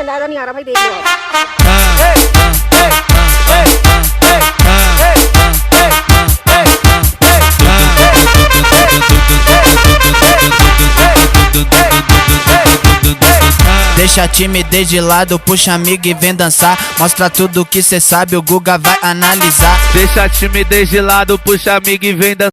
แล้วเนี่ยเราไม่ดีเลย Deixa a timidez de lado, puxa amigo e vem dançar. Mostra tudo que cê sabe, o Guga vai analisar. Deixa a timidez de lado, puxa amigo e vem dançar.